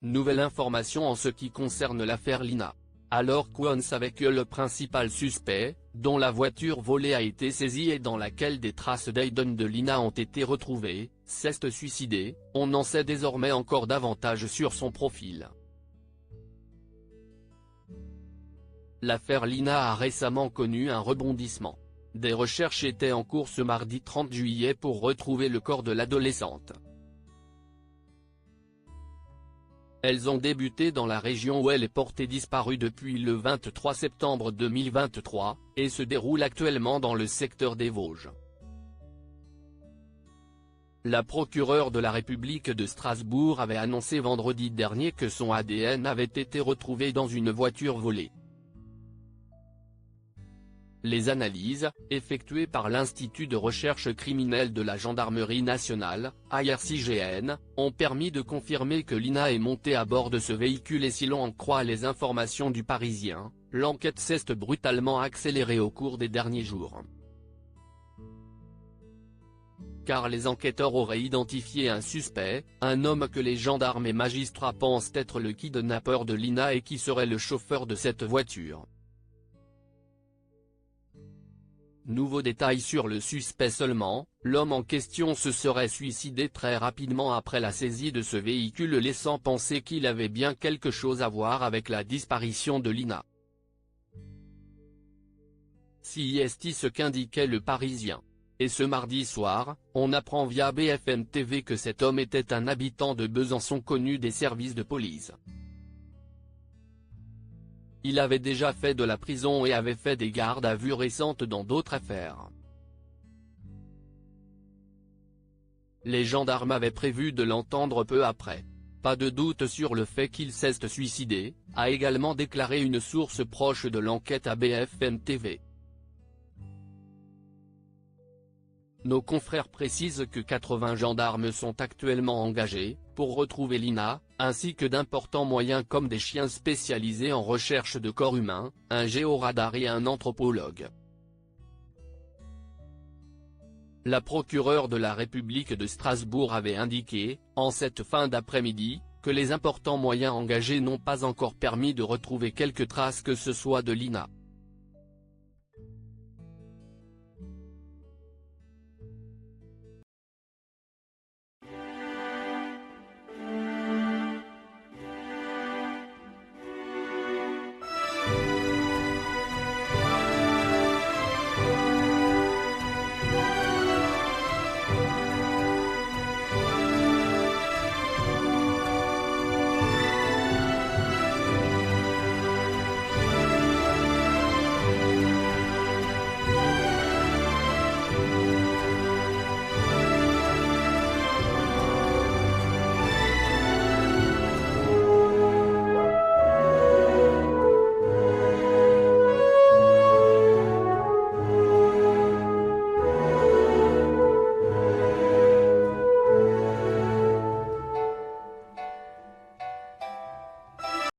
Nouvelle information en ce qui concerne l'affaire Lina. Alors qu'on savait que le principal suspect, dont la voiture volée a été saisie et dans laquelle des traces d'ADN de Lina ont été retrouvées, s'est suicidé, on en sait désormais encore davantage sur son profil. L'affaire Lina a récemment connu un rebondissement. Des recherches étaient en cours ce mardi 30 juillet pour retrouver le corps de l'adolescente. Elles ont débuté dans la région où elle est portée disparue depuis le 23 septembre 2023, et se déroulent actuellement dans le secteur des Vosges. La procureure de la République de Strasbourg avait annoncé vendredi dernier que son ADN avait été retrouvé dans une voiture volée. Les analyses, effectuées par l'Institut de recherche criminelle de la Gendarmerie nationale, IRCGN, ont permis de confirmer que Lina est montée à bord de ce véhicule et si l'on en croit les informations du Parisien, l'enquête s'est brutalement accélérée au cours des derniers jours. Car les enquêteurs auraient identifié un suspect, un homme que les gendarmes et magistrats pensent être le kidnappeur de Lina et qui serait le chauffeur de cette voiture. Nouveau détail sur le suspect seulement, l'homme en question se serait suicidé très rapidement après la saisie de ce véhicule laissant penser qu'il avait bien quelque chose à voir avec la disparition de Lina. C'est ce qu'indiquait le Parisien. Et ce mardi soir, on apprend via BFM TV que cet homme était un habitant de Besançon connu des services de police. Il avait déjà fait de la prison et avait fait des gardes à vue récentes dans d'autres affaires. Les gendarmes avaient prévu de l'entendre peu après. Pas de doute sur le fait qu'il s'est suicidé, a également déclaré une source proche de l'enquête à BFM TV. Nos confrères précisent que 80 gendarmes sont actuellement engagés, pour retrouver Lina, ainsi que d'importants moyens comme des chiens spécialisés en recherche de corps humains, un géoradar et un anthropologue. La procureure de la République de Strasbourg avait indiqué, en cette fin d'après-midi, que les importants moyens engagés n'ont pas encore permis de retrouver quelque trace que ce soit de Lina.